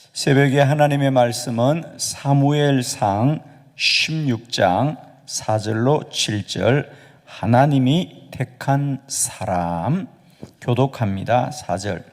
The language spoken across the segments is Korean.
새벽에 하나님의 말씀은 사무엘상 16장 4절로 7절, 하나님이 택한 사람. 교독합니다. 4절.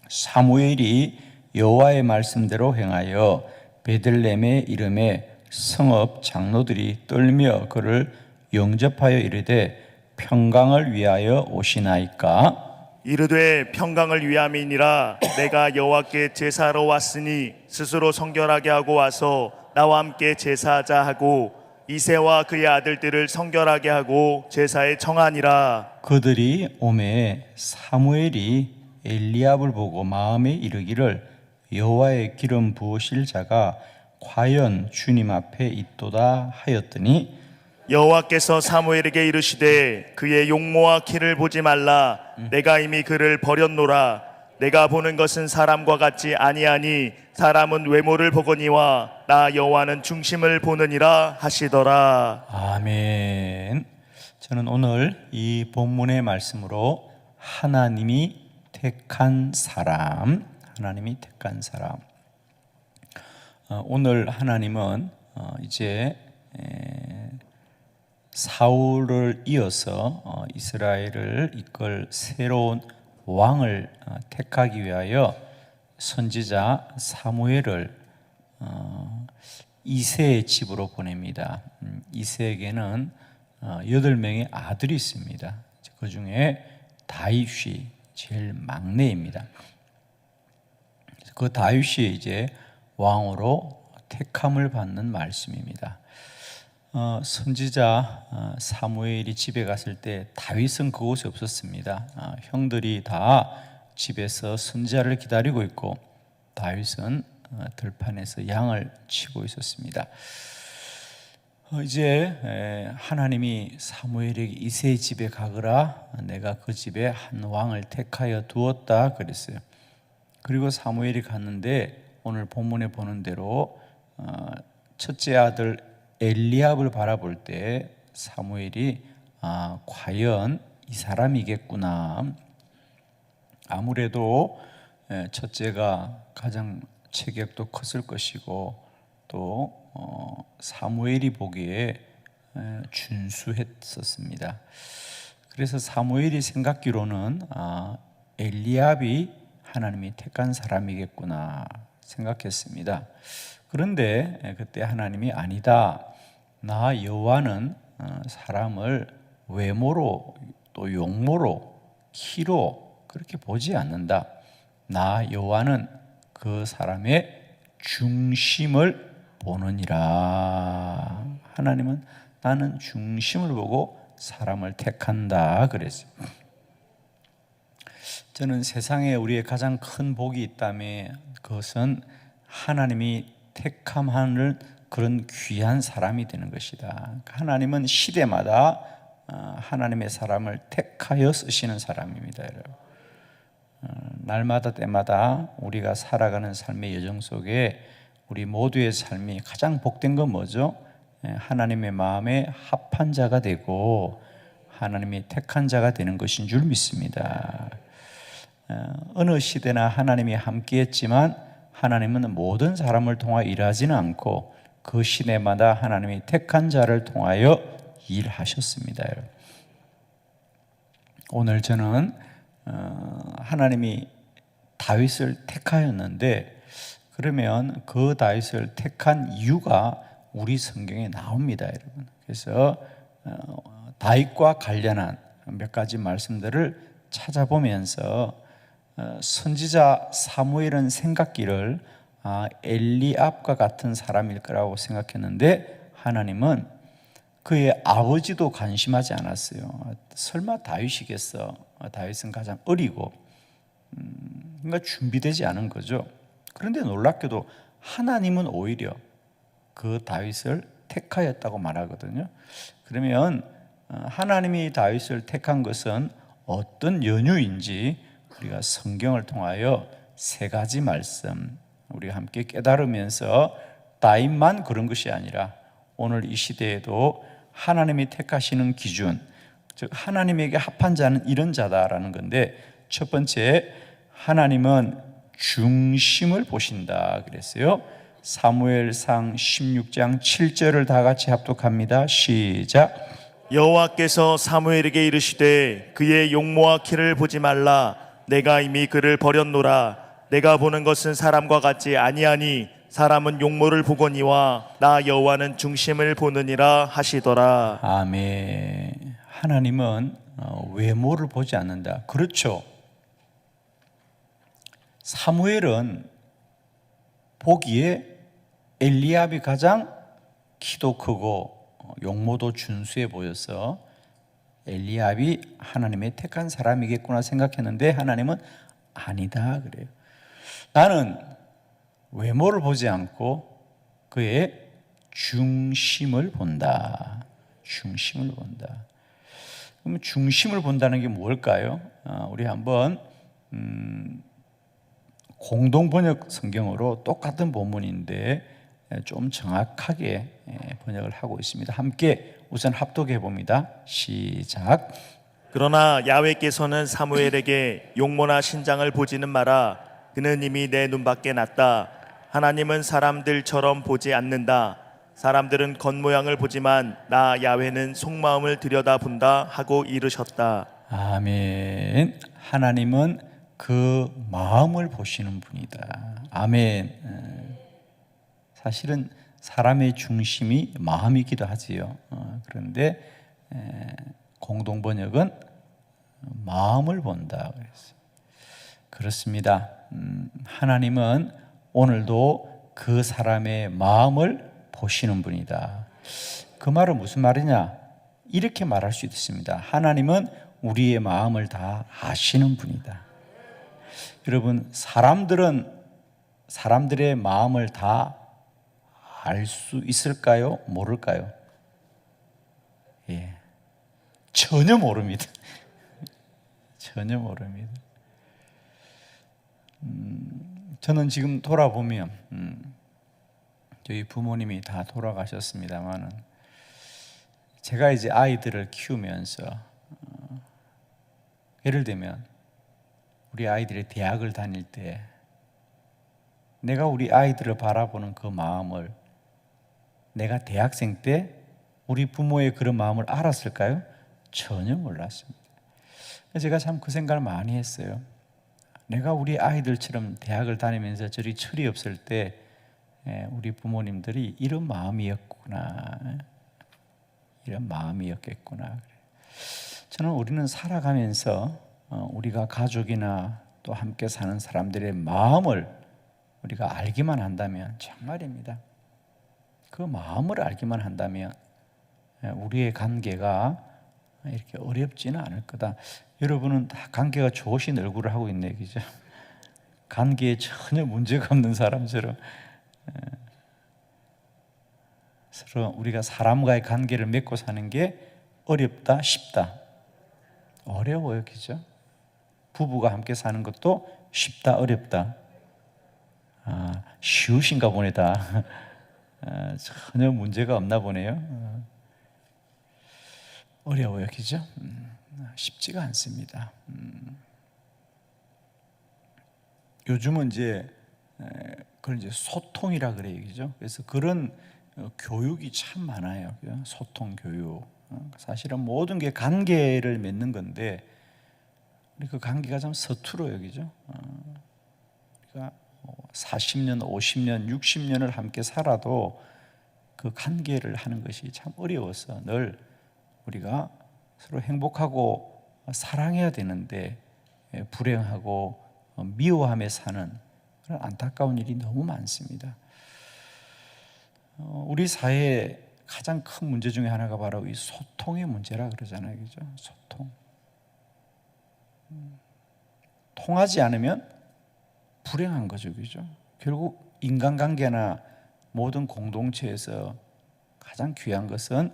사무엘이 여호와의 말씀대로 행하여 베들레헴에 이르매 성읍 장로들이 떨며 그를 영접하여 이르되 평강을 위하여 오시나이까? 이르되 평강을 위함이니라. 내가 여호와께 제사하러 왔으니 스스로 성결하게 하고 와서 나와 함께 제사하자 하고 이새와 그의 아들들을 성결하게 하고 제사에 청하니라. 그들이 오매 사무엘이 엘리압을 보고 마음에 이르기를 여호와의 기름 부으실 자가 과연 주님 앞에 있도다 하였더니 여호와께서 사무엘에게 이르시되 그의 용모와 키를 보지 말라. 내가 이미 그를 버렸노라. 내가 보는 것은 사람과 같지 아니하니 사람은 외모를 보거니와 나 여호와는 중심을 보느니라 하시더라. 아멘. 저는 오늘 이 본문의 말씀으로 하나님이 택한 사람, 하나님이 택한 사람. 오늘 하나님은 이제 사울을 이어서 이스라엘을 이끌 새로운 왕을 택하기 위하여 선지자 사무엘을 이새의 집으로 보냅니다. 이새에게는 8명의 아들이 있습니다. 그 중에 다윗이 제일 막내입니다. 그 다윗이 이제 왕으로 택함을 받는 말씀입니다. 선지자 사무엘이 집에 갔을 때 다윗은 그곳에 없었습니다. 형들이 다 집에서 선지자를 기다리고 있고 다윗은 들판에서 양을 치고 있었습니다. 이제 하나님이 사무엘에게 이새의 집에 가거라, 내가 그 집에 한 왕을 택하여 두었다 그랬어요. 그리고 사무엘이 갔는데 오늘 본문에 보는 대로 첫째 아들 엘리압을 바라볼 때 사무엘이 과연 이 사람이겠구나. 아무래도 첫째가 가장 체격도 컸을 것이고 또 사무엘이 보기에 준수했었습니다. 그래서 사무엘이 생각기로는 엘리압이 하나님이 택한 사람이겠구나 생각했습니다. 그런데 그때 하나님이 아니다. 나 여호와는 사람을 외모로 또 용모로 키로 그렇게 보지 않는다. 나 여호와는 그 사람의 중심을 보느니라. 하나님은 나는 중심을 보고 사람을 택한다 그랬어요. 저는 세상에 우리의 가장 큰 복이 있다면 그것은 하나님이 택함하는 그런 귀한 사람이 되는 것이다. 하나님은 시대마다 하나님의 사람을 택하여 쓰시는 사람입니다. 여러분. 날마다 때마다 우리가 살아가는 삶의 여정 속에 우리 모두의 삶이 가장 복된 건 뭐죠? 하나님의 마음에 합한 자가 되고 하나님이 택한 자가 되는 것인 줄 믿습니다. 어느 시대나 하나님이 함께했지만 하나님은 모든 사람을 통하여 일하지는 않고 그 시대마다 하나님이 택한 자를 통하여 일하셨습니다. 오늘 저는 하나님이 다윗을 택하였는데 그러면 그 다윗을 택한 이유가 우리 성경에 나옵니다, 여러분. 그래서 다윗과 관련한 몇 가지 말씀들을 찾아보면서 선지자 사무엘은 생각기를 엘리압과 같은 사람일 거라고 생각했는데 하나님은 그의 아버지도 관심하지 않았어요. 설마 다윗이겠어? 다윗은 가장 어리고 그러니까 준비되지 않은 거죠. 그런데 놀랍게도 하나님은 오히려 그 다윗을 택하였다고 말하거든요. 그러면 하나님이 다윗을 택한 것은 어떤 연유인지 우리가 성경을 통하여 세 가지 말씀 우리가 함께 깨달으면서 다윗만 그런 것이 아니라 오늘 이 시대에도 하나님이 택하시는 기준, 즉 하나님에게 합한 자는 이런 자다라는 건데, 첫 번째, 하나님은 중심을 보신다 그랬어요. 사무엘상 16장 7절을 다 같이 합독합니다. 시작. 여호와께서 사무엘에게 이르시되 그의 용모와 키를 보지 말라. 내가 이미 그를 버렸노라. 내가 보는 것은 사람과 같지 아니하니 사람은 용모를 보거니와 나 여호와는 중심을 보느니라 하시더라. 아멘. 하나님은 외모를 보지 않는다. 그렇죠. 사무엘은 보기에 엘리압이 가장 키도 크고 용모도 준수해 보여서 엘리압이 하나님의 택한 사람이겠구나 생각했는데 하나님은 아니다 그래요. 나는 외모를 보지 않고 그의 중심을 본다. 중심을 본다. 그럼 중심을 본다는 게 뭘까요? 우리 한번 공동번역 성경으로 똑같은 본문인데 좀 정확하게 번역을 하고 있습니다. 함께 우선 합독해 봅니다. 시작. 그러나 야훼께서는 사무엘에게 용모나 신장을 보지는 마라. 그는 이미 내 눈밖에 났다. 하나님은 사람들처럼 보지 않는다. 사람들은 겉모양을 보지만 나 야훼는 속마음을 들여다본다 하고 이르셨다. 아멘. 하나님은 그 마음을 보시는 분이다. 아멘. 사실은 사람의 중심이 마음이기도 하지요. 그런데 공동번역은 마음을 본다 그랬어요. 그렇습니다. 하나님은 오늘도 그 사람의 마음을 보시는 분이다. 그 말은 무슨 말이냐? 이렇게 말할 수 있습니다. 하나님은 우리의 마음을 다 아시는 분이다. 여러분, 사람들의 마음을 다 알 수 있을까요? 모를까요? 예, 전혀 모릅니다. 전혀 모릅니다. 저는 지금 돌아보면 저희 부모님이 다 돌아가셨습니다만은 제가 이제 아이들을 키우면서 예를 들면 우리 아이들이 대학을 다닐 때 내가 우리 아이들을 바라보는 그 마음을 내가 대학생 때 우리 부모의 그런 마음을 알았을까요? 전혀 몰랐습니다. 제가 참 그 생각을 많이 했어요. 내가 우리 아이들처럼 대학을 다니면서 저리 철이 없을 때 우리 부모님들이 이런 마음이었구나, 이런 마음이었겠구나. 저는 우리는 살아가면서 우리가 가족이나 또 함께 사는 사람들의 마음을 우리가 알기만 한다면, 정말입니다, 그 마음을 알기만 한다면 우리의 관계가 이렇게 어렵지는 않을 거다. 여러분은 다 관계가 좋으신 얼굴을 하고 있네, 그죠? 관계에 전혀 문제가 없는 사람처럼. 서로 우리가 사람과의 관계를 맺고 사는 게 어렵다, 쉽다? 어려워요, 그죠? 부부가 함께 사는 것도 쉽다, 어렵다? 쉬우신가 보네다. 전혀 문제가 없나 보네요. 어려워요, 그죠? 쉽지가 않습니다. 요즘은 이제 그런 이제 소통이라 그래요, 그죠? 그래서 그런 교육이 참 많아요. 그죠? 소통 교육. 사실은 모든 게 관계를 맺는 건데 우리 그 관계가 참 서툴어요, 그죠? 우리가 40년, 50년, 60년을 함께 살아도 그 관계를 하는 것이 참 어려워서 늘 우리가 서로 행복하고 사랑해야 되는데 불행하고 미워하며 사는 그런 안타까운 일이 너무 많습니다. 우리 사회의 가장 큰 문제 중에 하나가 바로 이 소통의 문제라 그러잖아요, 그죠? 소통. 통하지 않으면 불행한 거죠, 그죠? 결국 인간관계나 모든 공동체에서 가장 귀한 것은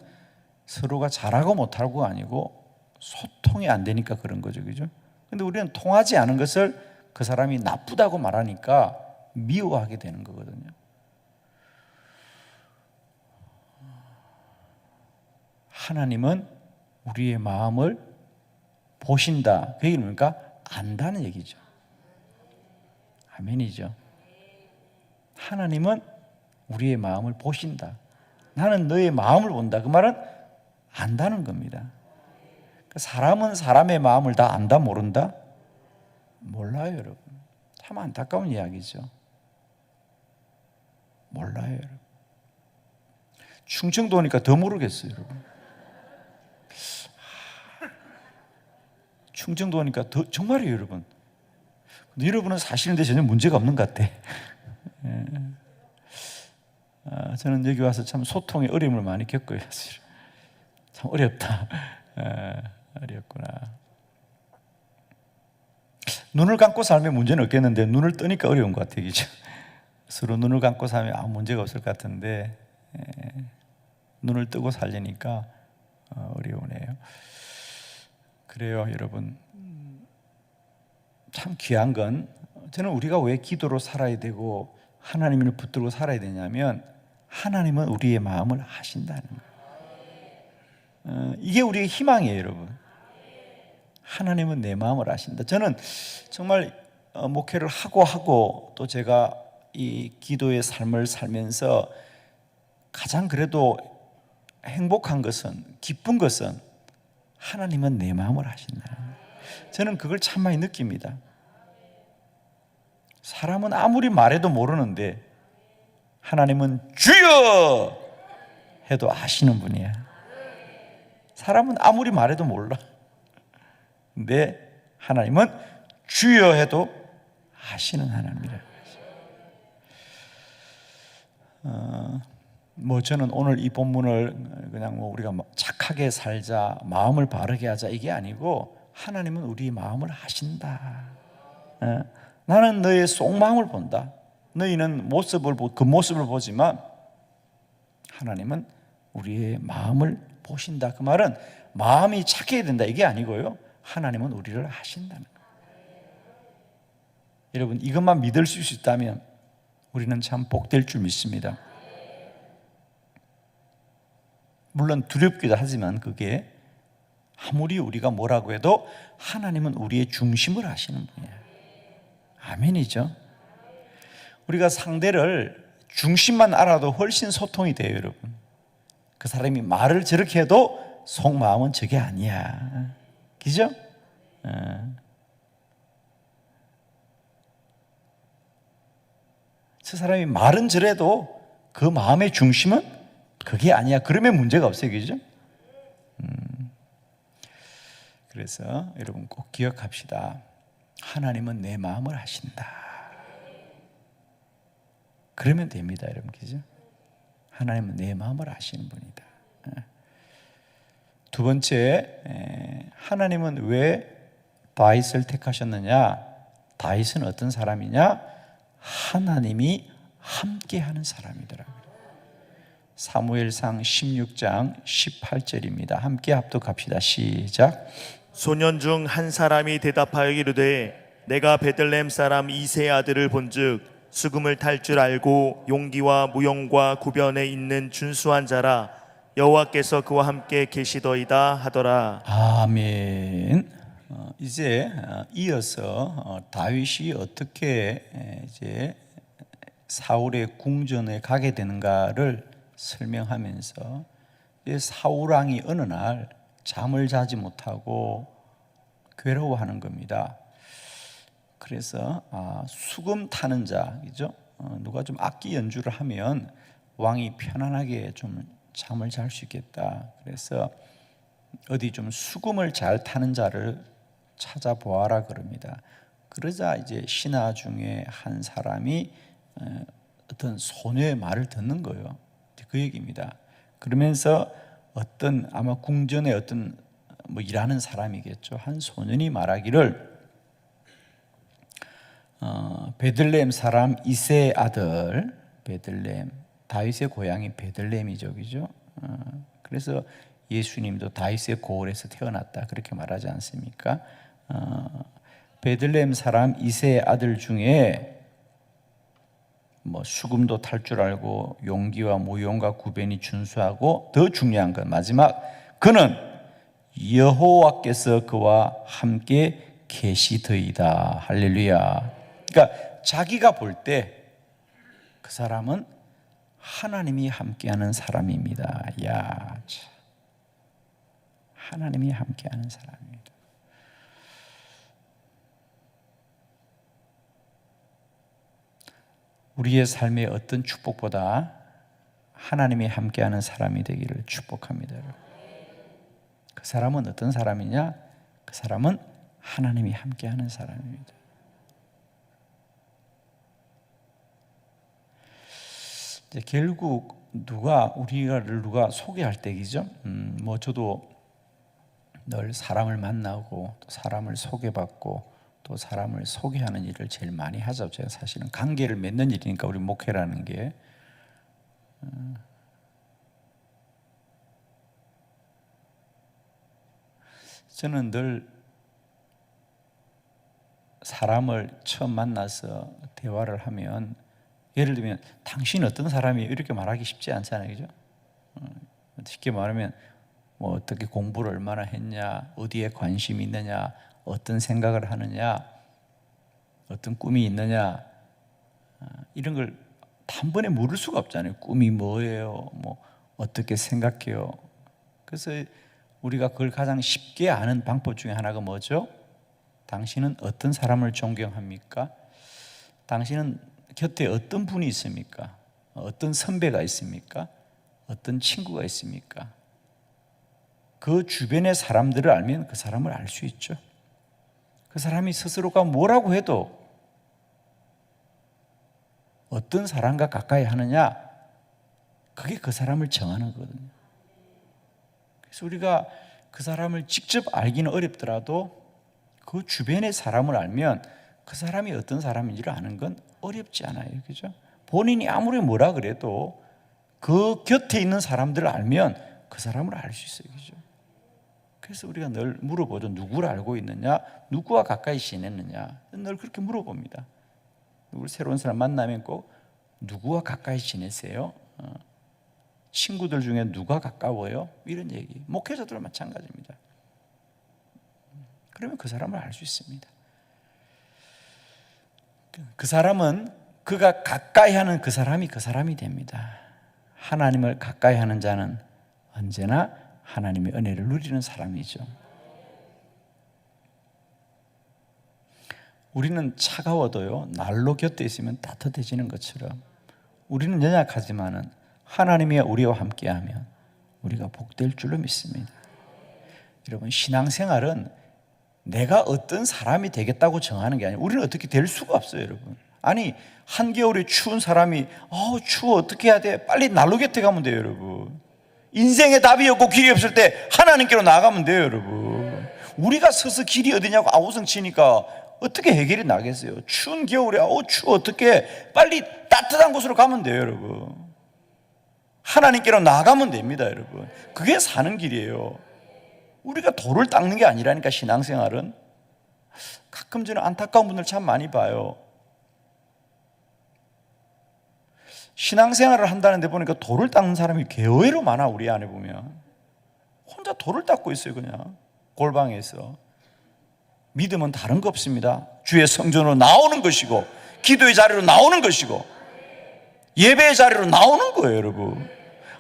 서로가 잘하고 못하고가 아니고 소통이 안 되니까 그런 거죠, 그죠? 근데 우리는 통하지 않은 것을 그 사람이 나쁘다고 말하니까 미워하게 되는 거거든요. 하나님은 우리의 마음을 보신다. 그 얘기는 뭡니까? 안다는 얘기죠. 아멘이죠. 하나님은 우리의 마음을 보신다. 나는 너의 마음을 본다. 그 말은 안다는 겁니다. 사람은 사람의 마음을 다 안다 모른다? 몰라요, 여러분. 참 안타까운 이야기죠. 몰라요, 여러분. 충청도 오니까 더 모르겠어요, 여러분. 충청도 오니까 더, 정말이에요, 여러분. 근데 여러분은 사실인데 전혀 문제가 없는 것 같아. 예. 저는 여기 와서 참 소통의 어려움을 많이 겪어요, 사실. 참 어렵다. 어렵구나. 눈을 감고 살면 문제는 없겠는데 눈을 뜨니까 어려운 것 같아요, 그죠? 서로 눈을 감고 살면 아무 문제가 없을 것 같은데 눈을 뜨고 살려니까 어려우네요. 그래요, 여러분. 참 귀한 건 저는 우리가 왜 기도로 살아야 되고 하나님을 붙들고 살아야 되냐면 하나님은 우리의 마음을 아신다는 거예요. 이게 우리의 희망이에요, 여러분. 하나님은 내 마음을 아신다. 저는 정말 목회를 하고 또 제가 이 기도의 삶을 살면서 가장 그래도 행복한 것은, 기쁜 것은 하나님은 내 마음을 아신다. 저는 그걸 참 많이 느낍니다. 사람은 아무리 말해도 모르는데 하나님은 주여 해도 아시는 분이야. 사람은 아무리 말해도 몰라. 근데 하나님은 주여 해도 아시는 하나님이라는 거죠. 저는 오늘 이 본문을 그냥 우리가 착하게 살자, 마음을 바르게 하자 이게 아니고 하나님은 우리 마음을 아신다. 나는 너의 속마음을 본다. 너희는 겉모습을 보지만 하나님은 우리의 마음을 보신다. 그 말은 마음이 착해야 된다 이게 아니고요. 하나님은 우리를 아신다는 거예요. 여러분 이것만 믿을 수 있다면 우리는 참 복될 줄 믿습니다. 물론 두렵기도 하지만 그게 아무리 우리가 뭐라고 해도 하나님은 우리의 중심을 아시는 분이에요. 아멘이죠. 우리가 상대를 중심만 알아도 훨씬 소통이 돼요, 여러분. 그 사람이 말을 저렇게 해도 속마음은 저게 아니야. 그죠? 저 사람이 말은 저래도 그 마음의 중심은 그게 아니야. 그러면 문제가 없어요. 그죠? 그래서 여러분 꼭 기억합시다. 하나님은 내 마음을 아신다. 그러면 됩니다, 여러분. 그죠? 하나님은 내 마음을 아시는 분이다. 두 번째, 하나님은 왜 다윗을 택하셨느냐? 다윗은 어떤 사람이냐? 하나님이 함께하는 사람이더라고요. 사무엘상 16장 18절입니다. 함께 합독합시다. 시작. 소년 중 한 사람이 대답하여 이르되 내가 베들레헴 사람 이새의 아들을 본즉 수금을 탈 줄 알고 용기와 무용과 구변에 있는 준수한 자라 여호와께서 그와 함께 계시더이다 하더라. 아멘. 이제 이어서 다윗이 어떻게 이제 사울의 궁전에 가게 되는가를 설명하면서 사울 왕이 어느 날 잠을 자지 못하고 괴로워하는 겁니다. 그래서 수금 타는 자이죠. 누가 좀 악기 연주를 하면 왕이 편안하게 좀 잠을 잘 수 있겠다. 그래서 어디 좀 수금을 잘 타는 자를 찾아보아라 그럽니다. 그러자 이제 신하 중에 한 사람이 어떤 소녀의 말을 듣는 거예요. 그 얘기입니다. 그러면서 어떤 아마 궁전의 어떤 일하는 사람이겠죠. 한 소년이 말하기를 베들레헴 사람 이새의 아들 베들레헴, 다윗의 고향이 베들레헴이죠, 그죠? 그래서 예수님도 다윗의 고을에서 태어났다 그렇게 말하지 않습니까? 베들레헴 사람 이새의 아들 중에 수금도 탈 줄 알고 용기와 무용과 구변이 준수하고 더 중요한 건 마지막 그는 여호와께서 그와 함께 계시더이다. 할렐루야. 그러니까 자기가 볼 때 그 사람은 하나님이 함께하는 사람입니다. 야, 참. 하나님이 함께하는 사람입니다. 우리의 삶의 어떤 축복보다 하나님이 함께하는 사람이 되기를 축복합니다. 그 사람은 어떤 사람이냐? 그 사람은 하나님이 함께하는 사람입니다. 이제 결국 우리를 누가 소개할 때이죠. 저도 늘 사람을 만나고 또 사람을 소개받고 또 사람을 소개하는 일을 제일 많이 하죠. 제가 사실은 관계를 맺는 일이니까 우리 목회라는 게. 저는 늘 사람을 처음 만나서 대화를 하면, 예를 들면 당신 어떤 사람이 이렇게 말하기 쉽지 않잖아요, 그죠? 쉽게 말하면 뭐 어떻게 공부를 얼마나 했냐, 어디에 관심이 있느냐, 어떤 생각을 하느냐, 어떤 꿈이 있느냐, 이런 걸 단번에 물을 수가 없잖아요. 꿈이 뭐예요? 뭐 어떻게 생각해요? 그래서 우리가 그걸 가장 쉽게 아는 방법 중에 하나가 뭐죠? 당신은 어떤 사람을 존경합니까? 당신은 곁에 어떤 분이 있습니까? 어떤 선배가 있습니까? 어떤 친구가 있습니까? 그 주변의 사람들을 알면 그 사람을 알 수 있죠. 그 사람이 스스로가 뭐라고 해도 어떤 사람과 가까이 하느냐, 그게 그 사람을 정하는 거거든요. 그래서 우리가 그 사람을 직접 알기는 어렵더라도 그 주변의 사람을 알면 그 사람이 어떤 사람인지를 아는 건 어렵지 않아요. 그죠? 본인이 아무리 뭐라 그래도 그 곁에 있는 사람들을 알면 그 사람을 알 수 있어요. 그죠? 그래서 우리가 늘 물어보죠. 누구를 알고 있느냐? 누구와 가까이 지냈느냐? 늘 그렇게 물어봅니다. 누구 새로운 사람 만나면 꼭 누구와 가까이 지내세요? 친구들 중에 누가 가까워요? 이런 얘기. 목회자들은 마찬가지입니다. 그러면 그 사람을 알 수 있습니다. 그 사람은 그가 가까이 하는 그 사람이 됩니다. 하나님을 가까이 하는 자는 언제나 하나님의 은혜를 누리는 사람이죠. 우리는 차가워도요, 난로 곁에 있으면 따뜻해지는 것처럼 우리는 연약하지만은 하나님이 우리와 함께하면 우리가 복될 줄로 믿습니다. 여러분, 신앙생활은 내가 어떤 사람이 되겠다고 정하는 게 아니에요. 우리는 어떻게 될 수가 없어요, 여러분. 아니, 한겨울에 추운 사람이 추워, 어떻게 해야 돼? 빨리 난로 곁에 가면 돼요, 여러분. 인생에 답이 없고 길이 없을 때 하나님께로 나가면 돼요, 여러분. 우리가 서서 길이 어디냐고 아우성 치니까 어떻게 해결이 나겠어요? 추운 겨울에 추워, 어떻게 빨리 따뜻한 곳으로 가면 돼요, 여러분. 하나님께로 나가면 됩니다, 여러분. 그게 사는 길이에요. 우리가 돌을 닦는 게 아니라니까. 신앙생활은 가끔 저는 안타까운 분들 참 많이 봐요. 신앙생활을 한다는데 보니까 돌을 닦는 사람이 의외로 많아. 우리 안에 보면 혼자 돌을 닦고 있어요. 그냥 골방에서. 믿음은 다른 거 없습니다. 주의 성전으로 나오는 것이고, 기도의 자리로 나오는 것이고, 예배의 자리로 나오는 거예요, 여러분.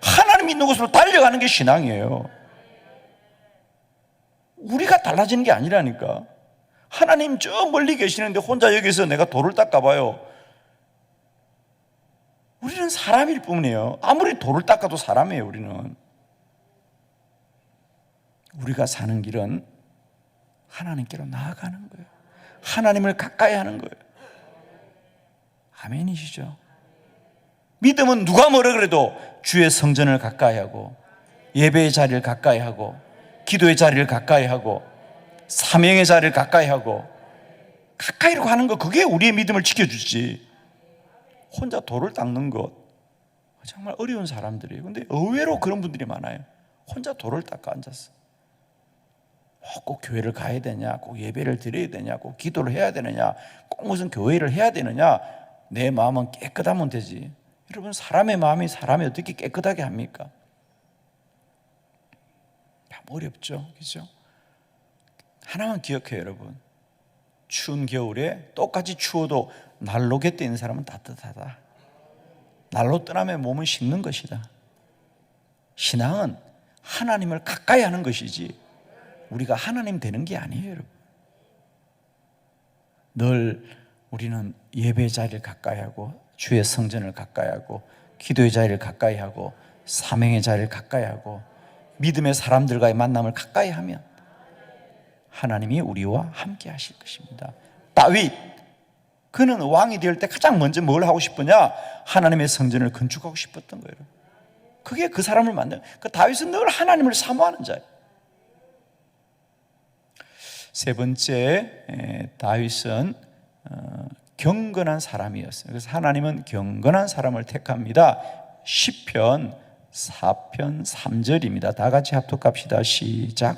하나님 있는 곳으로 달려가는 게 신앙이에요. 우리가 달라지는 게 아니라니까. 하나님 저 멀리 계시는데 혼자 여기서 내가 돌을 닦아봐요. 우리는 사람일 뿐이에요. 아무리 돌을 닦아도 사람이에요. 우리는. 우리가 사는 길은 하나님께로 나아가는 거예요. 하나님을 가까이 하는 거예요. 아멘이시죠? 믿음은 누가 뭐라 그래도 주의 성전을 가까이 하고, 예배의 자리를 가까이 하고, 기도의 자리를 가까이 하고, 사명의 자리를 가까이 하고, 가까이로 가는 거, 그게 우리의 믿음을 지켜주지. 혼자 돌을 닦는 것 정말 어려운 사람들이에요. 근데 의외로 그런 분들이 많아요. 혼자 돌을 닦아 앉았어. 꼭 교회를 가야 되냐, 꼭 예배를 드려야 되냐, 꼭 기도를 해야 되느냐, 꼭 무슨 교회를 해야 되느냐. 내 마음은 깨끗하면 되지. 여러분, 사람의 마음이 사람이 어떻게 깨끗하게 합니까? 참 어렵죠, 그렇죠? 하나만 기억해요, 여러분. 추운 겨울에 똑같이 추워도 난로 곁에 있는 사람은 따뜻하다. 난로 떠나면 몸은 식는 것이다. 신앙은 하나님을 가까이 하는 것이지 우리가 하나님 되는 게 아니에요, 여러분. 늘 우리는 예배 자리를 가까이 하고 주의 성전을 가까이 하고 기도의 자리를 가까이 하고 사명의 자리를 가까이 하고 믿음의 사람들과의 만남을 가까이 하면 하나님이 우리와 함께 하실 것입니다. 다윗, 그는 왕이 될 때 가장 먼저 뭘 하고 싶으냐? 하나님의 성전을 건축하고 싶었던 거예요. 그게 그 사람을 만든, 그 다윗은 늘 하나님을 사모하는 자예요. 세 번째, 다윗은 경건한 사람이었어요. 그래서 하나님은 경건한 사람을 택합니다. 시편 4편 3절입니다. 다 같이 합독합시다. 시작.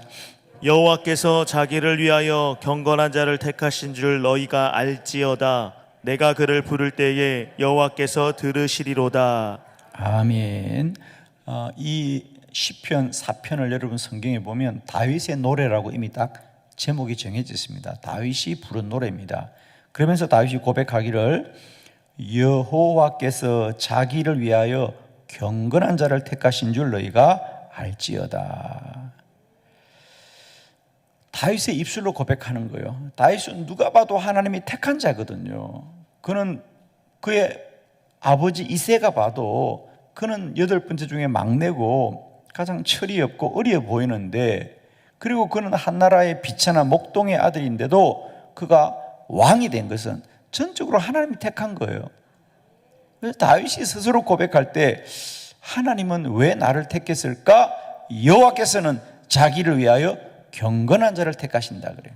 여호와께서 자기를 위하여 경건한 자를 택하신 줄 너희가 알지어다. 내가 그를 부를 때에 여호와께서 들으시리로다. 아멘. 이 시편 4편을 여러분 성경에 보면 다윗의 노래라고 이미 딱 제목이 정해져 있습니다. 다윗이 부른 노래입니다. 그러면서 다윗이 고백하기를 여호와께서 자기를 위하여 경건한 자를 택하신 줄 너희가 알지어다. 다윗의 입술로 고백하는 거예요. 다윗은 누가 봐도 하나님이 택한 자거든요. 그는 그의 아버지 이새가 봐도 그는 8번째 중에 막내고 가장 철이 없고 어려 보이는데, 그리고 그는 한 나라의 비천한 목동의 아들인데도 그가 왕이 된 것은 전적으로 하나님이 택한 거예요. 그래서 다윗이 스스로 고백할 때 하나님은 왜 나를 택했을까? 여호와께서는 자기를 위하여 경건한 자를 택하신다 그래요.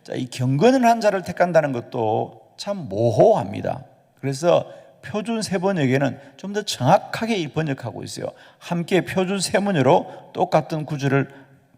자, 이 경건한 자를 택한다는 것도 참 모호합니다. 그래서 표준 세번역에는 좀 더 정확하게 번역하고 있어요. 함께 표준 세문으로 똑같은 구절을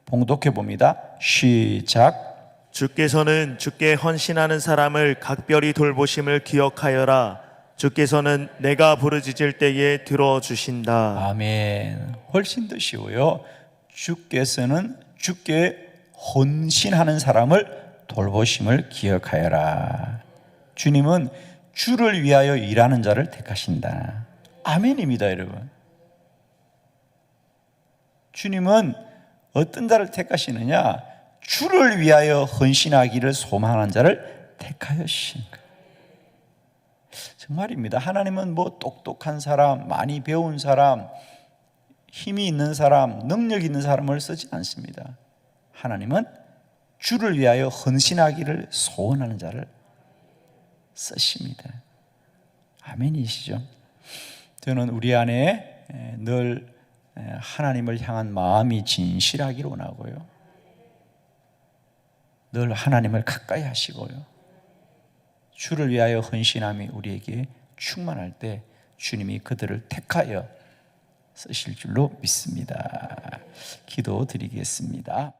봉독해 봅니다. 시작. 주께서는 주께 헌신하는 사람을 각별히 돌보심을 기억하여라. 주께서는 내가 부르짖을 때에 들어주신다. 아멘. 훨씬 더 쉬워요. 주께서는 주께 헌신하는 사람을 돌보심을 기억하여라. 주님은 주를 위하여 일하는 자를 택하신다. 아멘입니다, 여러분. 주님은 어떤 자를 택하시느냐? 주를 위하여 헌신하기를 소망하는 자를 택하여신 거예요. 정말입니다. 하나님은 뭐 똑똑한 사람, 많이 배운 사람, 힘이 있는 사람, 능력 있는 사람을 쓰지 않습니다. 하나님은 주를 위하여 헌신하기를 소원하는 자를 쓰십니다. 아멘이시죠? 저는 우리 안에 늘 하나님을 향한 마음이 진실하기를 원하고요. 늘 하나님을 가까이 하시고요. 주를 위하여 헌신함이 우리에게 충만할 때 주님이 그들을 택하여 쓰실 줄로 믿습니다. 기도 드리겠습니다.